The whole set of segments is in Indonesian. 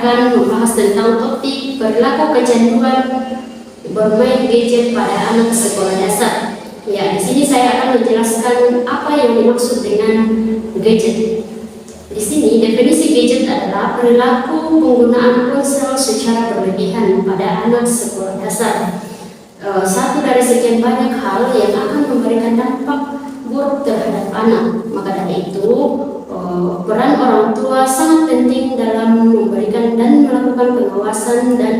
akan membahas tentang topik perilaku kecanduan bermain gadget pada anak sekolah dasar. Ya, di sini saya akan menjelaskan apa yang dimaksud dengan gadget. Di sini definisi gadget adalah perilaku penggunaan ponsel secara berlebihan pada anak sekolah dasar. Satu dari sekian banyak hal yang akan memberikan dampak buruk terhadap anak. Maka dari itu, peran orang tua sangat penting dalam memberikan dan melakukan pengawasan dan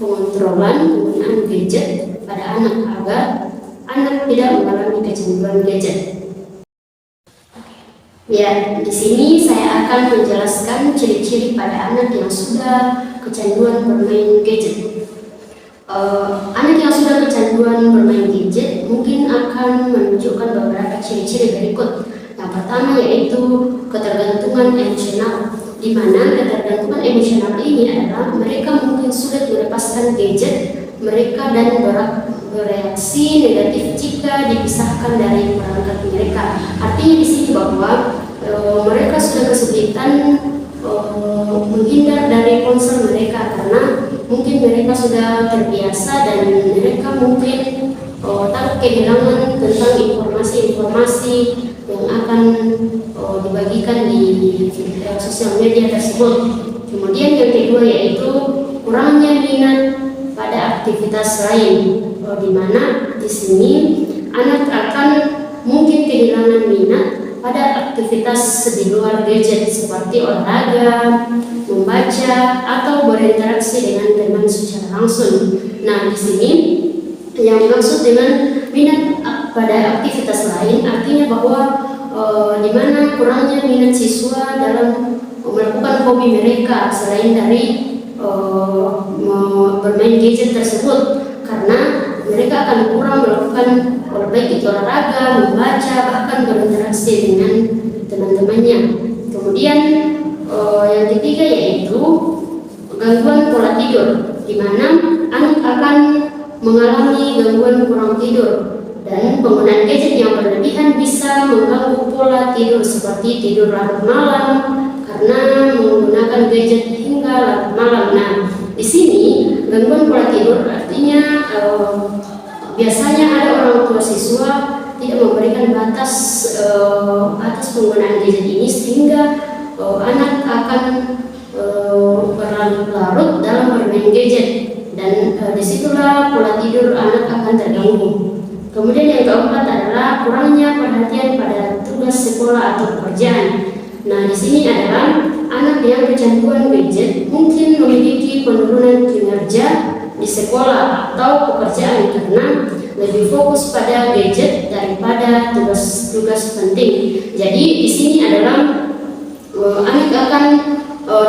pengontrolan penggunaan gadget pada anak agar anak tidak mengalami kecanduan gadget. Ya, di sini saya akan menjelaskan ciri-ciri pada anak yang sudah kecanduan bermain gadget. Anak yang sudah kecanduan bermain gadget mungkin akan menunjukkan beberapa ciri-ciri berikut. Yang pertama yaitu ketergantungan emosional, di mana ketergantungan emosional ini adalah mereka mungkin sulit melepaskan gadget mereka dan bereaksi negatif jika dipisahkan dari perangkat mereka. Artinya di sini bahwa mereka sudah kesulitan menghindar dari ponsel mereka karena mungkin mereka sudah terbiasa dan mereka mungkin takut kehilangan tentang informasi-informasi yang akan dibagikan di sosial media tersebut. Kemudian yang kedua yaitu kurangnya minat pada aktivitas lain, di mana di sini anak akan mungkin kehilangan minat pada aktivitas di luar gadget seperti olahraga, membaca, atau berinteraksi dengan teman secara langsung. Nah, di sini yang dimaksud dengan minat pada aktivitas lain artinya bahwa di mana kurangnya minat siswa dalam melakukan hobi mereka selain dari bermain gadget tersebut, karena mereka akan kurang melakukan baik itu olahraga, membaca, bahkan berinteraksi dengan teman-temannya. Kemudian yang ketiga yaitu gangguan pola tidur, di mana anak akan mengalami gangguan kurang tidur, dan penggunaan gadget yang berlebihan bisa mengganggu pola tidur seperti tidur larut malam karena menggunakan gadget hingga larut malam. Nah, di sini gangguan pola tidur artinya biasanya ada orang tua siswa tidak memberikan batas penggunaan gadget ini sehingga anak akan berlarut-larut dalam bermain gadget, dan disitulah pola tidur anak akan terganggu. Kemudian yang keempat adalah kurangnya perhatian pada tugas sekolah atau pekerjaan. Nah, di sini adalah anak yang kecanduan gadget mungkin memiliki penurunan kinerja di sekolah atau pekerjaan karena lebih fokus pada gadget daripada tugas-tugas penting. Jadi di sini adalah anak akan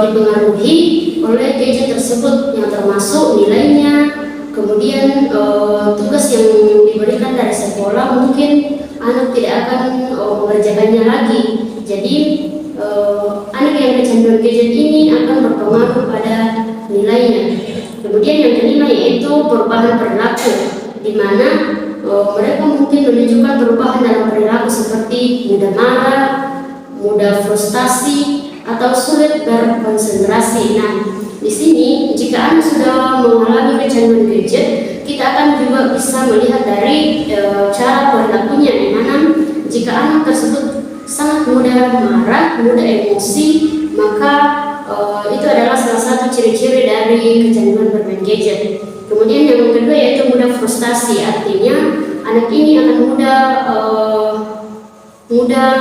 dipengaruhi oleh gadget tersebut yang termasuk nilainya, kemudian tugas yang diberikan dari sekolah mungkin anak tidak akan mengerjakannya lagi. Jadi anak yang kecanduan gadget ini akan berpengaruh pada nilainya. Kemudian yang kelima yaitu perubahan perilaku, di mana mereka mungkin menunjukkan perubahan dalam perilaku seperti mudah marah, mudah frustasi, atau sulit berkonsentrasi. Nah, di sini jika anak sudah mengalami kecanduan gadget, kita akan juga bisa melihat dari cara perilakunya, di mana jika anak tersebut sangat mudah marah, mudah emosi, maka itu adalah salah satu ciri-ciri dari kecanduan bermain gadget. Kemudian yang kedua yaitu mudah frustasi, artinya anak ini akan mudah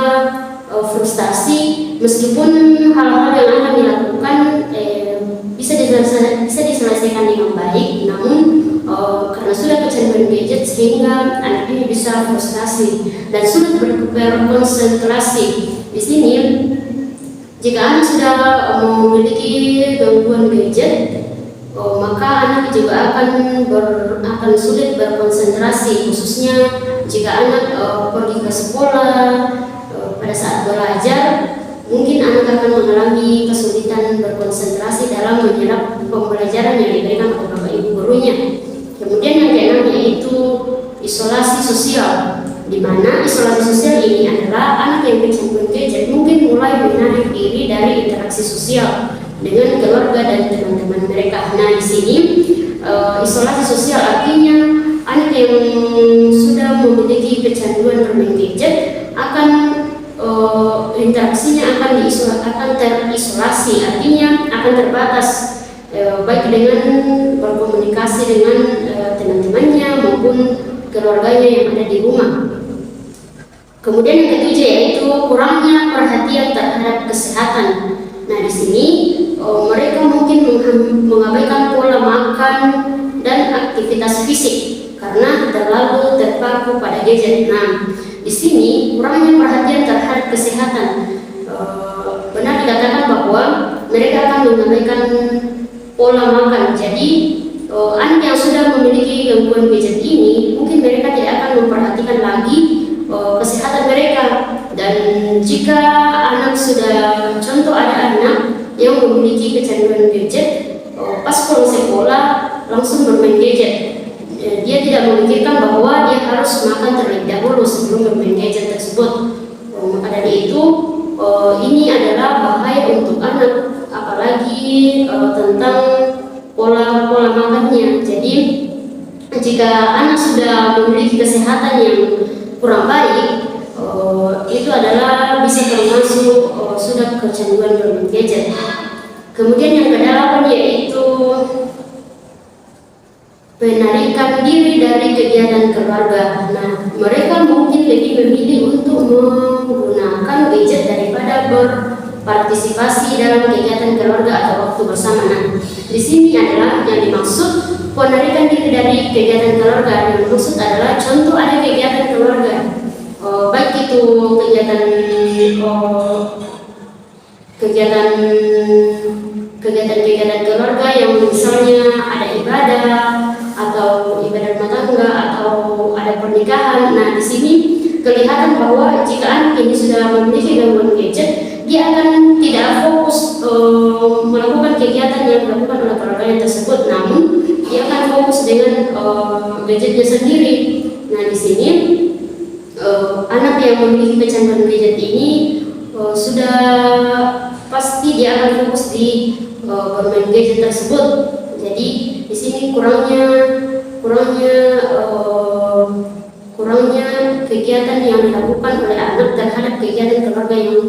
frustasi meskipun hal-hal yang akan dilakukan bisa diselesaikan dengan baik, namun karena sudah kecanduan gadget sehingga anak ini bisa frustasi dan sulit berkonsentrasi. Di sini jika anak sudah memiliki gangguan gadget, maka anak juga akan sulit berkonsentrasi, khususnya jika anak pergi ke sekolah. Pada saat belajar, mungkin anak akan mengalami kesulitan berkonsentrasi dalam menyerap pembelajaran yang diberikan oleh bapak ibu gurunya. Kemudian yang keenam yaitu isolasi sosial, di mana isolasi sosial ini adalah anak yang kecanduan gadget mungkin mulai menarik diri dari interaksi sosial dengan keluarga dan teman-teman mereka. Nah, di sini isolasi sosial artinya anak yang sudah memiliki kecanduan bermain gadget akan interaksinya akan terisolasi, artinya akan terbatas baik dengan berkomunikasi dengan teman-temannya maupun keluarganya yang ada di rumah. Kemudian yang ketujuh yaitu kurangnya perhatian terhadap kesehatan. Nah, di sini mereka mungkin mengabaikan pola makan dan aktivitas fisik karena terlalu terpaku pada gadget. Nah, di sini kurangnya perhatian terhadap kesehatan. Benar dikatakan bahwa mereka akan mengabaikan pola makan. Jadi anak yang sudah memiliki gangguan gadget ini mungkin mereka tidak akan memperhatikan lagi kesehatan mereka. Dan jika anak sudah, contoh ada anak yang memiliki kecanduan gadget, pas pulang sekolah langsung bermain gadget. Dia tidak memikirkan bahwa dia harus makan terlebih dahulu sebelum bermain gadget tersebut. Maka dari itu ini adalah bahaya untuk anak, apalagi tentang pola makannya. Jadi jika anak sudah memiliki kesehatan yang kurang baik, itu adalah bisa termasuk sudah kecanduan bermain gadget. Kemudian yang kedelapan yaitu penarikan diri dari kegiatan keluarga. Nah, mereka mungkin lebih memilih untuk menggunakan gadget daripada berpartisipasi dalam kegiatan keluarga atau waktu bersama. Nah, di sini adalah yang dimaksud penarikan diri dari kegiatan keluarga. Yang dimaksud adalah contoh ada kegiatan keluarga, baik itu kegiatan keluarga yang misalnya ada ibadah atau ibadah rumah tangga atau ada pernikahan. Nah, di sini kelihatan bahwa jika anak ini sudah memiliki gangguan gadget, dia akan tidak fokus melakukan kegiatan yang dilakukan oleh keluarganya tersebut, namun dia akan fokus dengan gadgetnya sendiri. Nah, di sini anak yang memiliki kecanduan gadget ini sudah pasti dia akan fokus di bermain gadget tersebut. Jadi di sini kurangnya kegiatan yang dilakukan oleh anak terhadap kegiatan keluarga yang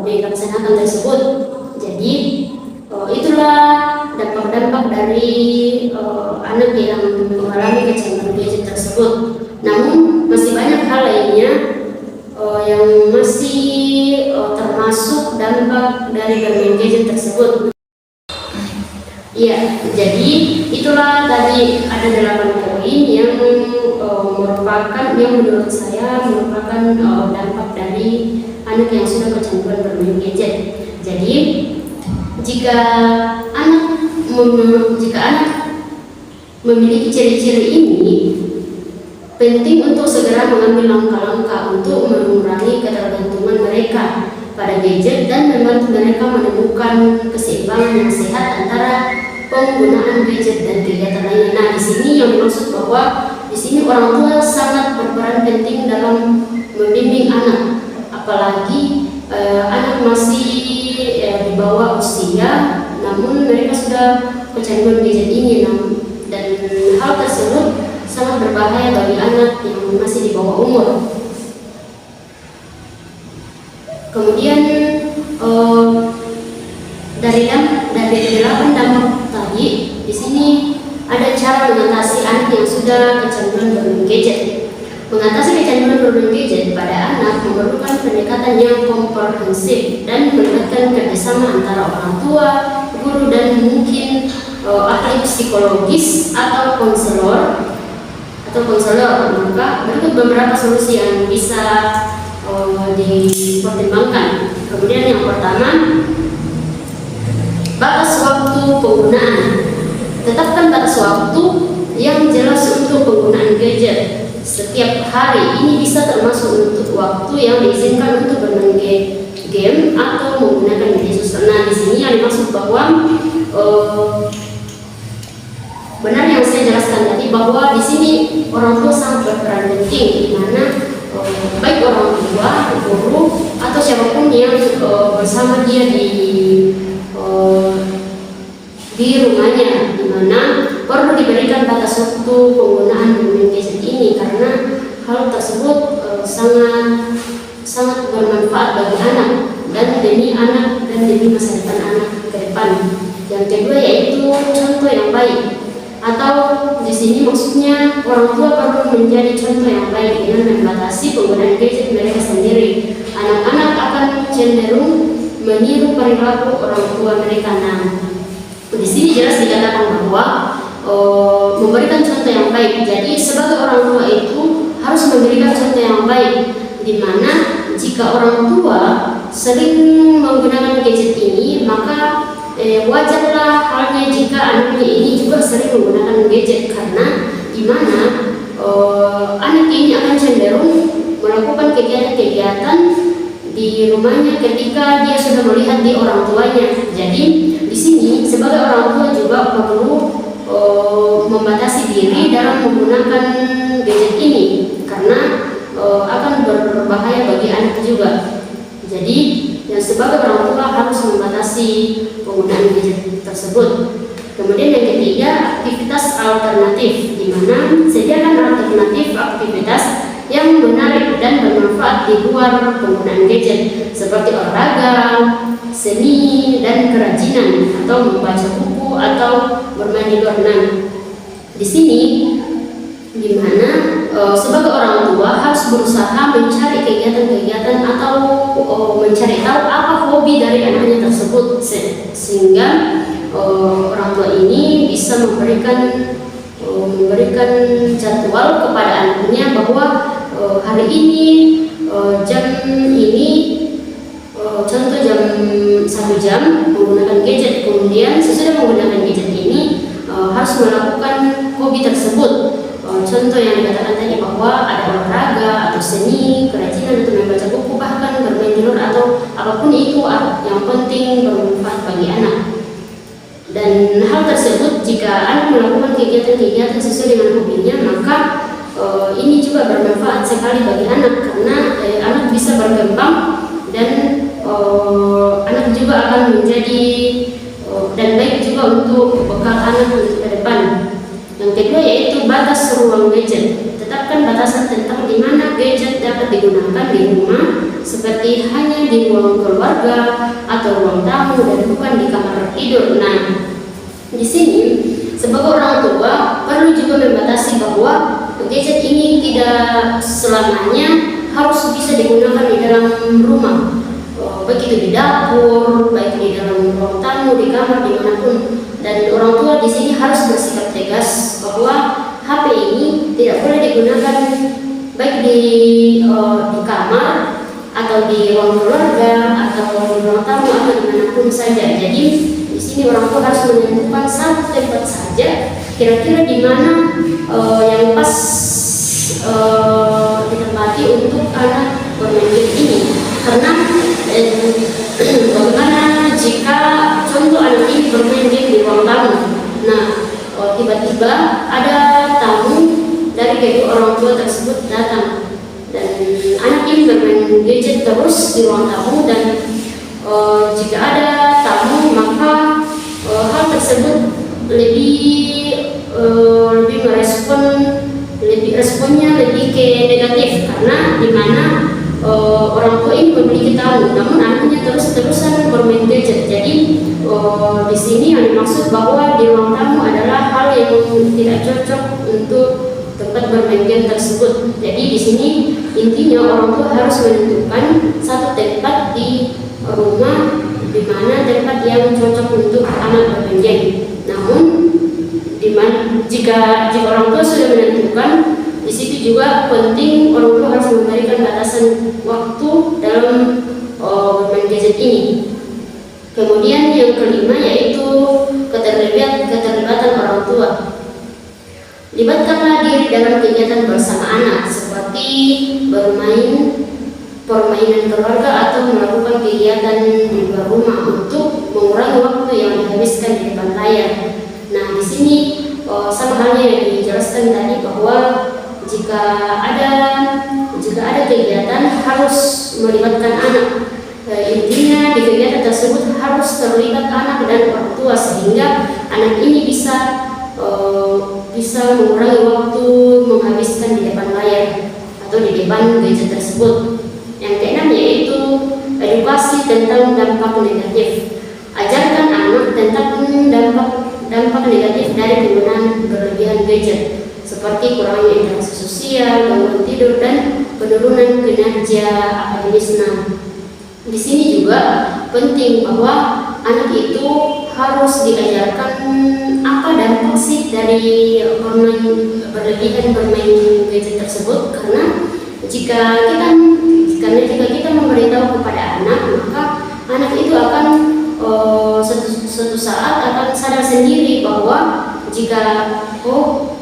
dilaksanakan tersebut. Jadi itulah dampak-dampak dari anak yang mengalami kecanduan gadget tersebut. Namun masih banyak hal lainnya yang masih termasuk dampak dari bermain gadget tersebut. Ya, jadi itulah tadi ada 8 poin yang menurut saya merupakan dampak dari anak yang sudah kecanduan bermain gadget. Jadi jika anak memiliki ciri-ciri ini, penting untuk segera mengambil langkah-langkah untuk mengurangi ketergantungan mereka pada gadget dan membantu mereka menemukan keseimbangan yang sehat antara penggunaan gadget dan kegiatan lainnya. Nah, di sini yang dimaksud bahwa di sini orang tua sangat berperan penting dalam membimbing anak, apalagi anak masih di bawah usia, namun mereka sudah kecanduan gadget ini, dan hal tersebut sangat berbahaya bagi anak yang masih di bawah umur. Kemudian dari 8 dampak tadi, di sini ada cara mengatasi anak yang sudah kecanduan bermain gadget. Mengatasi kecanduan bermain gadget pada anak memerlukan pendekatan yang komprehensif dan melibatkan kerjasama antara orang tua, guru, dan mungkin ahli psikologis atau konselor. Maka berikut beberapa solusi yang bisa dipertimbangkan. Kemudian yang pertama, batas waktu penggunaan. Tetapkan batas waktu yang jelas untuk penggunaan gadget setiap hari. Ini bisa termasuk untuk waktu yang diizinkan untuk bermain game atau menggunakan media sosial. Nah, di sini yang dimaksud bahwa benar yang saya jelaskan tadi, bahwa di sini orang tua sangat berperan penting, di mana baik orang tua, guru, atau siapapun yang bersama dia di rumahnya, di mana perlu diberikan batas waktu penggunaan bermain gadget ini karena hal tersebut sangat bermanfaat bagi anak dan demi masa depan anak ke depan. Yang kedua yaitu contoh yang baik, atau di sini maksudnya orang tua perlu menjadi contoh yang baik dengan membatasi penggunaan gadget mereka sendiri. Anak-anak akan cenderung meniru perilaku orang tua mereka. Nah, di sini jelas dikatakan bahwa memberikan contoh yang baik. Jadi sebagai orang tua itu harus memberikan contoh yang baik, di mana jika orang tua sering menggunakan gadget ini, maka wajarlah halnya jika anaknya ini juga sering menggunakan gadget, karena di mana anak ini akan cenderung melakukan kegiatan-kegiatan di rumahnya ketika dia sudah melihat di orang tuanya. Jadi di sini sebagai orang tua juga perlu membatasi diri dalam menggunakan gadget ini karena akan berbahaya bagi anak juga. Jadi yang sebagai orang tua harus membatasi penggunaan gadget tersebut. Kemudian yang ketiga, aktivitas alternatif, di mana sediakan alternatif aktivitas yang menarik dan bermanfaat di luar penggunaan gadget seperti olahraga, seni, dan kerajinan, atau membaca buku atau bermain di luar. Nah, di sini di mana sebagai orang tua harus berusaha mencari kegiatan-kegiatan atau mencari tahu apa hobi dari anaknya tersebut, sehingga orang tua ini bisa memberikan jadwal kepada anaknya bahwa hari ini jam ini contoh jam 1 jam menggunakan gadget, kemudian sesudah menggunakan gadget ini harus melakukan hobi tersebut. Contoh yang dikatakan tadi bahwa ada olahraga atau seni, kerajinan, atau membaca buku, bahkan bermain di luar atau apapun itu yang penting bermanfaat bagi anak. Dan hal tersebut jika anak melakukan kegiatan-kegiatan sesuai dengan hobinya, maka ini juga bermanfaat sekali bagi anak karena anak bisa berkembang dan anak juga akan menjadi dan baik juga untuk bekal anak untuk ke depan. Yang kedua yaitu batas ruang gadget. Tetapkan batasan tentang di mana gadget dapat digunakan di rumah, seperti hanya di ruang keluarga atau ruang tamu dan bukan di kamar tidur. Nah, di sini sebagai orang tua perlu juga membatasi bahwa gadget ini tidak selamanya harus bisa digunakan di dalam rumah, baik itu di dapur, baik di dalam ruang tamu, di kamar, dimanapun. Dan orang tua di sini harus bersikap tegas bahwa HP ini tidak boleh digunakan baik di kamar atau di ruang keluarga atau di ruang tamu atau dimanapun saja. Jadi di sini orang tua harus menentukan satu tempat saja, kira-kira di mana yang pas ditempati untuk anak bermain game ini. Karena bagaimana jika contoh anak ini bermain game di ruang tamu, nah tiba-tiba ada tamu dari kedua orang tua tersebut datang dan anak ini bermain gadget terus di ruang tamu, dan jika ada tamu maka hal tersebut responnya lebih ke negatif, karena dimana orang tua ini memiliki tamu namun anaknya terus-terusan bermain gadget. Jadi di sini yang dimaksud bahwa di ruang tamu adalah hal yang tidak cocok untuk tempat bermain game tersebut. Jadi di sini intinya orang tua harus menentukan satu tempat di rumah di mana tempat yang cocok untuk anak bermain game. Namun jika orang tua sudah menentukan, di situ juga penting orang tua harus memberikan batasan waktu dalam bermain gadget ini. Kemudian yang kelima yaitu keterlibatan orang tua. Libatkanlah diri dalam kegiatan bersama anak seperti permainan keluarga atau melakukan kegiatan di luar rumah untuk mengurangi waktu yang dihabiskan di depan layar. Nah, di sini sama halnya yang dijelaskan tadi bahwa jika ada kegiatan harus melibatkan anak. Intinya di kegiatan tersebut harus terlibat anak dan orang tua sehingga anak ini bisa mengurangi waktu menghabiskan di depan layar atau di depan gadget tersebut. Yang keenam yaitu edukasi tentang dampak negatif. Ajarkan anak tentang dampak negatif dari penggunaan berlebihan gadget, seperti kurangnya interaksi sosial, gangguan tidur, dan penurunan kinerja akademis. Di sini juga penting bahwa anak itu harus diajarkan apa dampak sih dari berlebihan bermain gadget tersebut, karena jika kita memberitahu kepada anak, maka anak itu akan suatu saat akan sadar sendiri bahwa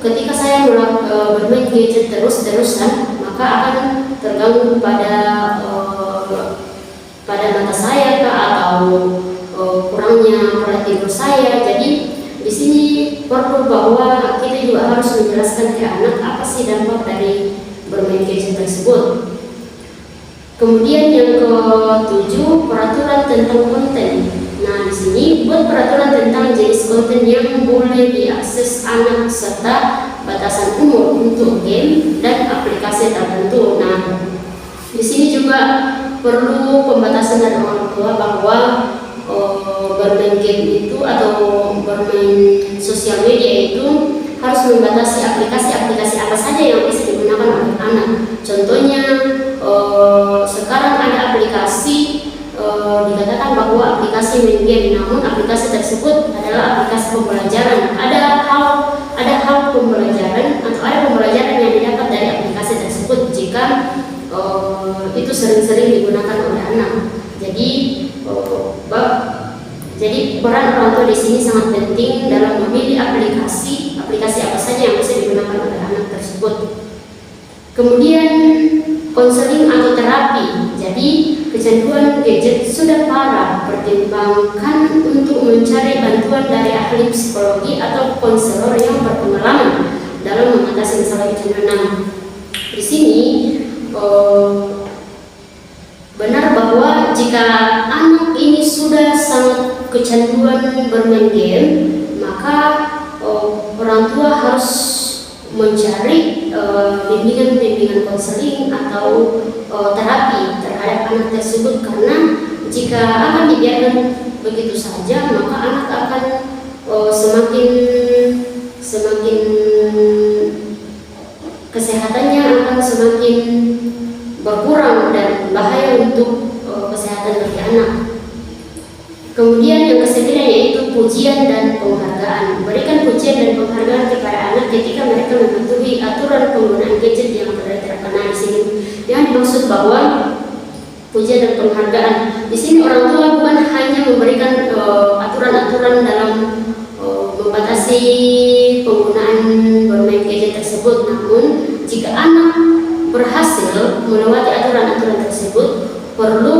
ketika saya bermain gadget terus-terusan, maka akan terganggu pada mata saya atau kurangnya pola tidur saya. Jadi di sini perlu bahwa kita juga harus menjelaskan ke anak apa sih dampak dari bermain gadget tersebut. Kemudian yang ke-7, peraturan tentang konten. Nah, di sini buat peraturan tentang jenis konten yang boleh diakses anak serta batasan umur untuk game dan aplikasi tertentu. Nah, di sini juga perlu pembatasan dari orang tua bahwa bermain game itu atau bermain sosial media itu harus membatasi aplikasi-aplikasi apa saja yang bisa digunakan oleh anak. Contohnya sekarang ada aplikasi dikatakan bahwa aplikasi main game, namun aplikasi tersebut adalah aplikasi pembelajaran. Ada hal pembelajaran atau ada pembelajaran yang didapat dari aplikasi tersebut jika itu sering-sering digunakan oleh anak. Jadi peran orang tua di sini sangat penting dalam memilih aplikasi apa saja yang bisa digunakan oleh anak tersebut. Kemudian konseling atau terapi. Jadi kecanduan gadget sudah parah, pertimbangkan untuk mencari bantuan dari ahli psikologi atau konselor yang berpengalaman dalam mengatasi masalah kecanduan. Di sini benar bahwa jika anak ini sudah sangat kecanduan bermain game, maka orang tua harus mencari bimbingan konseling atau terapi terhadap anak tersebut, karena jika akan dibiarkan begitu saja, maka anak akan semakin kesehatannya akan semakin berkurang dan bahaya untuk kesehatan bagi anak. Kemudian yang ke-9 yaitu pujian dan penghargaan. Berikan pujian dan penghargaan kepada anak ketika mereka mematuhi aturan penggunaan gadget yang telah terkena di sini. Yang dimaksud bahwa pujian dan penghargaan di sini orang tua bukan hanya memberikan aturan-aturan dalam membatasi penggunaan bermain gadget tersebut, namun jika anak berhasil melewati aturan-aturan tersebut, perlu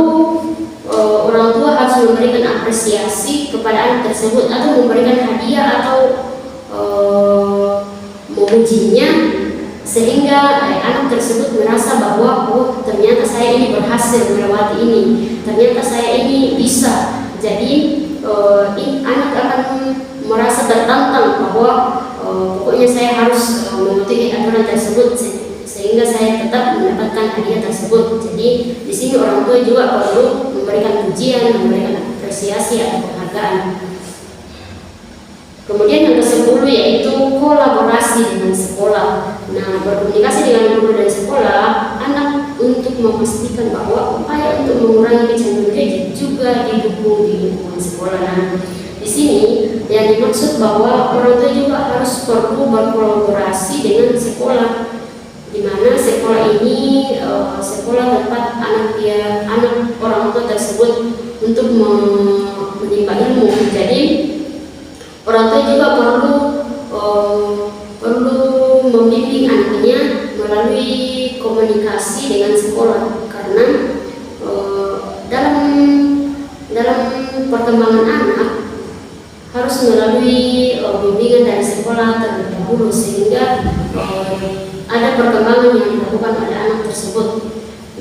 orang tua harus memberikan apresiasi kepada anak tersebut atau memberikan hadiah atau memujinya, sehingga anak tersebut merasa bahwa ternyata saya ini berhasil melewati ini, ternyata saya ini bisa. Jadi anak akan merasa tertantang bahwa pokoknya saya harus mematuhi aturan tersebut sehingga saya tetap mendapatkan hadiah tersebut. Jadi di sini orang tua juga perlu memberikan pujian, memberikan apresiasi atau penghargaan. Kemudian yang ke-10 yaitu kolaborasi dengan sekolah. Nah, berkomunikasi dengan guru dan sekolah anak untuk memastikan bahwa upaya untuk mengurangi kecanduan gadget juga didukung di lingkungan sekolah. Nah, di sini yang dimaksud bahwa orang tua juga harus perlu berkolaborasi dengan sekolah, di mana sekolah ini sekolah tempat anak orang tua tersebut untuk menimba ilmu. Jadi orang tua juga perlu membimbing anaknya melalui komunikasi dengan sekolah, karena dalam perkembangan anak harus melalui bimbingan dari sekolah terlebih dahulu, sehingga ada perkembangan yang dilakukan oleh anak tersebut.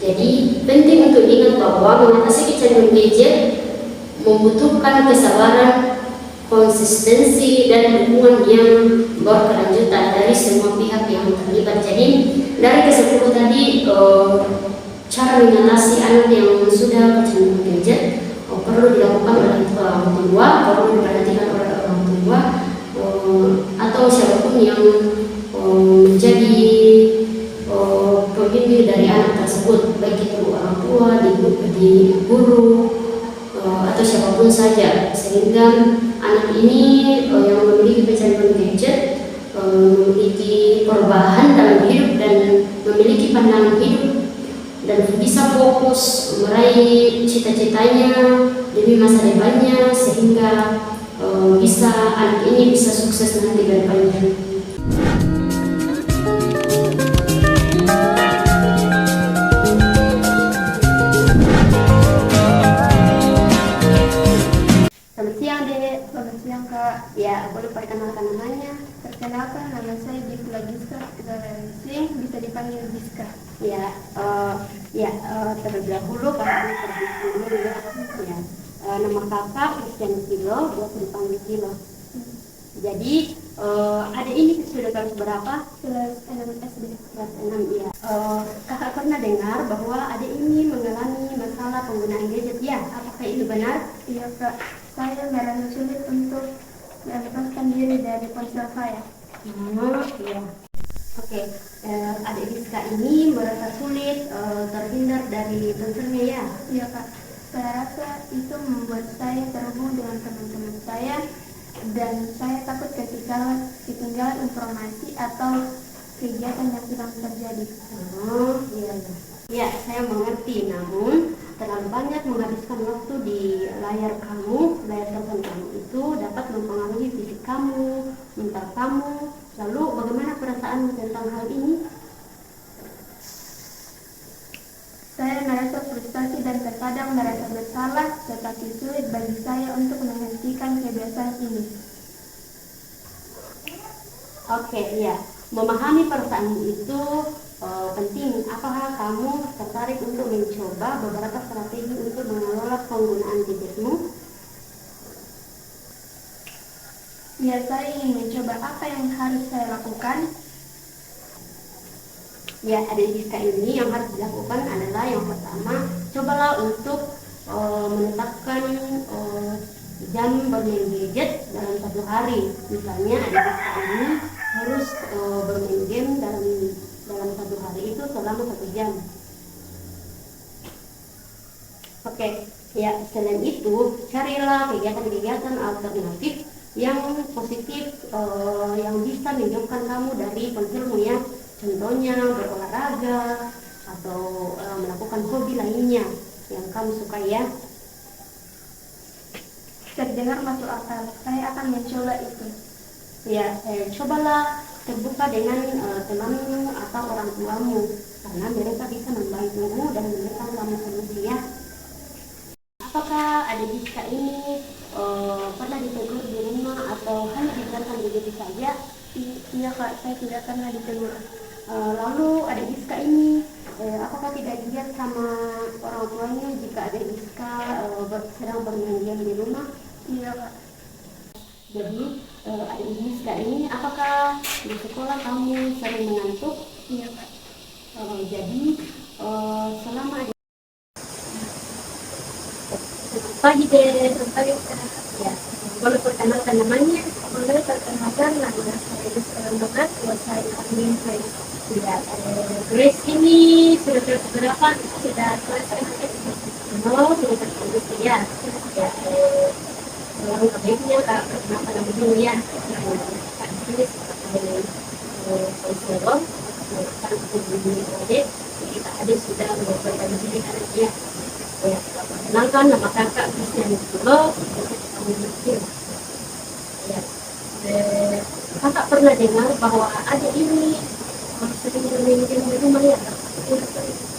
Jadi penting untuk diingat bahwa mengatasi kecanduan gadget membutuhkan kesabaran, konsistensi dan dukungan yang berkelanjutan dari semua pihak yang terlibat. Jadi dari ke-10 tadi cara mengatasi anak yang sudah kecanduan gadget perlu dilakukan oleh orang tua, perlu diperhatikan oleh orang tua atau siapapun yang menjadi pembimbing dari anak tersebut, baik itu orang tua, di guru atau siapapun saja, sehingga anak ini yang memiliki kecanduan gadget memiliki perubahan dalam hidup dan memiliki pandangan hidup dan bisa fokus meraih cita-citanya demi masa depannya, sehingga anak ini bisa sukses nanti ke depannya. Selamat siang, Dek. Selamat siang, Kak. Ya, boleh perkenalkan namanya? Perkenalkan, nama saya Gifla Giska Sing, bisa dipanggil Giska. Terlebih dahulu kami perkenalkan dulu ya. Nama kakak Christian Kilo, biasa dipanggil Kilo. Jadi adik ini sudah kelas berapa? Kelas 6 SD. Kelas 6 ya. Kakak pernah dengar bahwa adik ini mengalami masalah penggunaan gadget ya? Apakah itu benar? Iya, Kak. Saya merasa sulit untuk melepaskan diri dari ponsel saya. Iya. Oke, adik Giska ini merasa sulit terhindar dari ponselnya ya? Iya, Kak. Saya rasa itu membuat saya terhubung dengan teman-teman saya dan saya takut ketinggalan informasi atau kegiatan yang sedang terjadi. Iya. Ya, saya mengerti. Namun terlalu banyak menghabiskan waktu di layar telepon kamu itu dapat mempengaruhi fisik kamu, mental kamu. Lalu bagaimana perasaanmu tentang hal ini? Saya merasa frustasi dan terkadang merasa bersalah, tetapi sulit bagi saya untuk menghentikan kebiasaan ini. Oke, ya. Memahami perasaanmu itu penting. Apakah kamu tertarik untuk mencoba beberapa strategi untuk mengelola penggunaan gadgetmu? Ya, saya ingin mencoba. Apa yang harus saya lakukan? Ya, adik Giska ini yang harus dilakukan adalah yang pertama, cobalah untuk menetapkan jam bermain gadget dalam satu hari. Misalnya adik Giska ini harus bermain game dalam satu hari itu selama 1 jam. Oke, ya, selain itu carilah kegiatan-kegiatan alternatif yang positif yang bisa menjauhkan kamu dari ponselmu ya. Contohnya berolahraga atau melakukan hobi lainnya yang kamu suka ya. Terdengar masuk akal. Saya akan mencoba itu. Ya, cobalah terbuka dengan temanmu atau orang tuamu, karena mereka bisa membantumu dan memberikan kamu solusi ya. Apakah adik Giska ini pernah ditegur di rumah atau hanya dibiarkan begitu saja? Iya, Kak, saya tidak pernah ditegur. Lalu adik Giska ini apakah tidak dilihat sama orang tuanya jika adik Giska sedang bermain game di rumah? Iya, Kak. Jadi adik Giska ini apakah di sekolah kamu sering mengantuk? Iya, Kak. Jadi selama adik pagi deh, pagi ya. Boleh perkenalkan namanya? Boleh perkenalkan, nama saya Giska Rombongan, saya ingin saya Ya, Grace ini sudah kelas berapa? sudah kelas 6 SD. Oh, sudah kelas ya. Ya, orang baiknya Kak perkenalkan nama dulu ya. Kak Grace konselor, kan hubungi adik. Kita adik sudah memberikan diri anak ya. Ya, perkenalkan nama kakak Christian Kilo. Ya, kakak pernah dengar bahwa adik ini sering bermain game di rumah ya?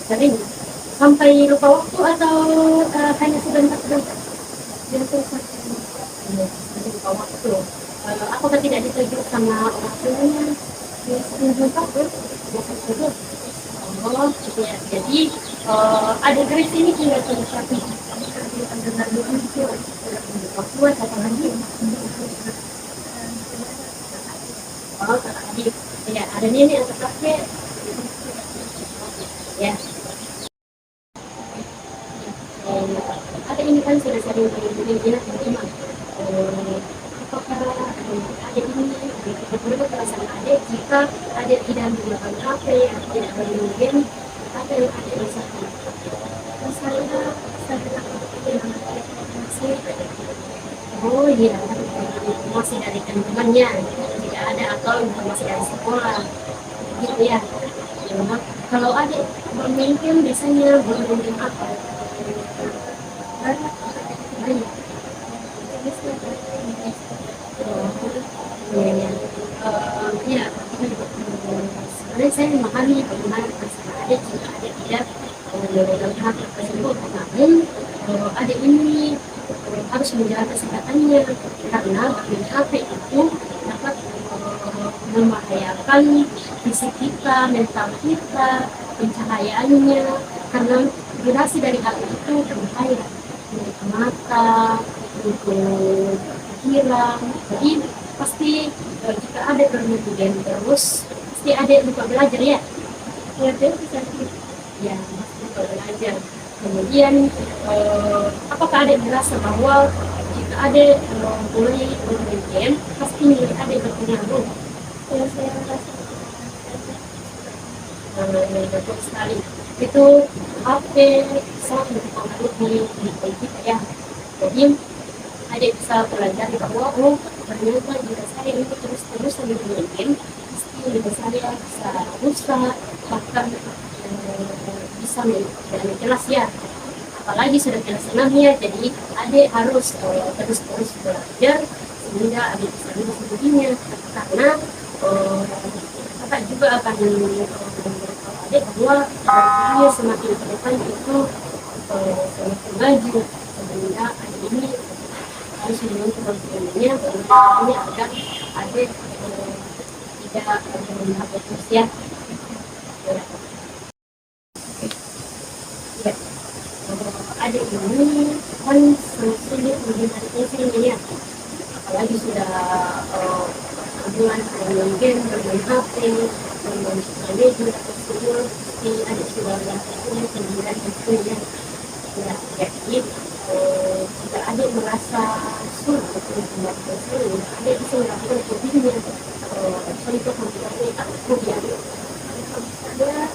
Sering? Sampai lupa waktu atau hanya sebentar-sebentar? Sering lupa waktu. Apakah tidak ditegur sama orang tuanya? Ya, sering lupa tuh. Oh, ya. Jadi adik Grace ini tinggal sama siapa? Tinggal dulu itu. Waktu apa lagi? ada nenek atau kakek ya. Ada ini kan sudah sering bilang teman apakah adik ini berbeda perasaan adik jika adik tidak menggunakan HP atau tidak bermain game, ada yang adik rasakan. Saya masih iya informasi dari teman-temannya tidak ada atau informasi dari sekolah gitu ya. Kalau adik bermain game biasanya bermain game apa? Banyak. Ya, sebenarnya saya memahami bagaimana perasaan adik jika adik tidak memegang hak tersebut, namun adik ini harus menjaga kesehatannya karena bermain HP itu dapat membahayakan fisik kita, mental kita, pencahayaannya, karena durasi dari HP itu berbahaya untuk mata, untuk pikiran. Jadi pasti jika ada bermain game terus pasti ada lupa belajar ya. Ya, bisa ya, lupa belajar. Kemudian apakah adik merasa bahwa jika adik mulai bermain game pasti milik adik berpengaruh? Ya, saya merasa betul sekali. Itu HP sangat berpengaruh di kita ya. Jadi adik bisa pelajari bahwa ternyata jika saya ini terus-terusan bermain game pasti jika saya bisa rusak, bahkan bisa menjadi kelas ya. Apalagi sudah kelas 6 ya, jadi adik harus terus belajar sehingga adik bisa lulus begini, karena kakak juga akan memberitahu adik bahwa dia semakin ke depan itu semakin maju, sehingga adik ini harus menentukan keberaniannya agar adik tidak melihat terus ya. Adik ini kan sulit menghindari ya, apalagi sudah hubungan dengan game, bermain HP, bermain sosial media tersebut, pasti adik sudah melakukan pendidikan itu ya. Jadi jika adik merasa sulit untuk membuat tersebut, adik bisa melakukan hobinya, contoh membuatnya hobi adik ada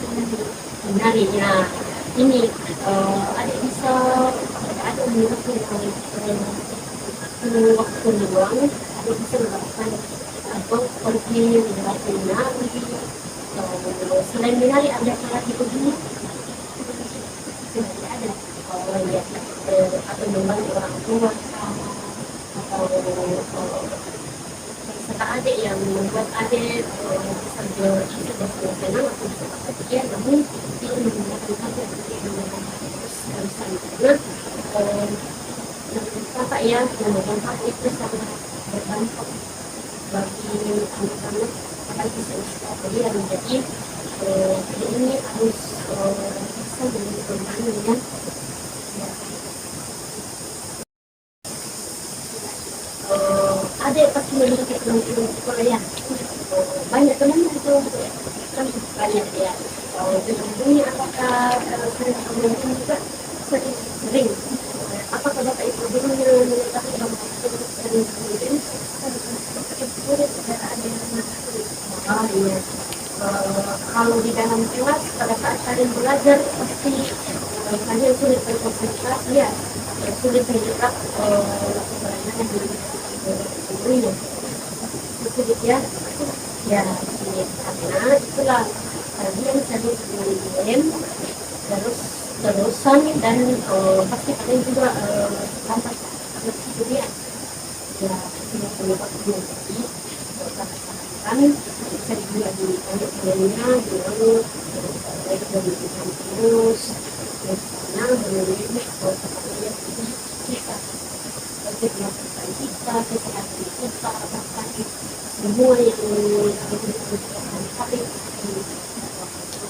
menarinya. Ini adik bisa ada melakukan waktu luang, adik bisa melakukan atau pergi melakukan menari. Selain menari ada lagi begini, tidak ada ya, atau membantu orang tua atau serta adik yang membuat adik bisa bersenang atau bisa berpikir, namun tidak menggunakan adik terus kakak ya, menggunakan hak itu sangat berdampak bagi anak-anak apalagi seusia kuliah. Jadi ini harus bisa menentukan ya. Adik pasti memiliki teman-teman sekolah ya, banyak temannya itu kan banyak ya. Ini apakah sering teman-teman juga sering? Apakah bapak ibu gurunya mengetahui bahwa sering kemudian sulit ada iya. Kalau di dalam kelas pada saat kalian belajar pasti kalian sulit berkonsentrasi ya, sulit menyerap pelajaran gurunya, sulit ya, ya sulit karena itulah kalian sering main terusan dan pasti kalian juga tampak tidur ya, tidak penyebab jadi kan bisa juga di pondok-pondoknya dulu baik dari terus karena benar-benar kalau kita kita untuk melakukan kita kesehatan kita bahkan semua yang ada di kehidupan tapi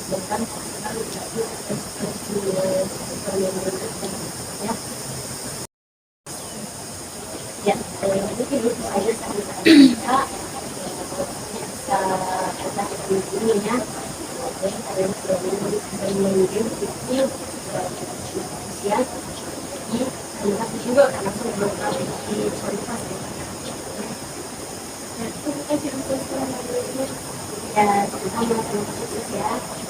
bahkan kalau ya ya mungkin itu saya sangat bisa ini ya. Oke, kalian sudah menunjuk itu usia. Jadi terima kasih juga karena sudah berkali di podcast ya. Ya, sama-sama, terima kasih ya.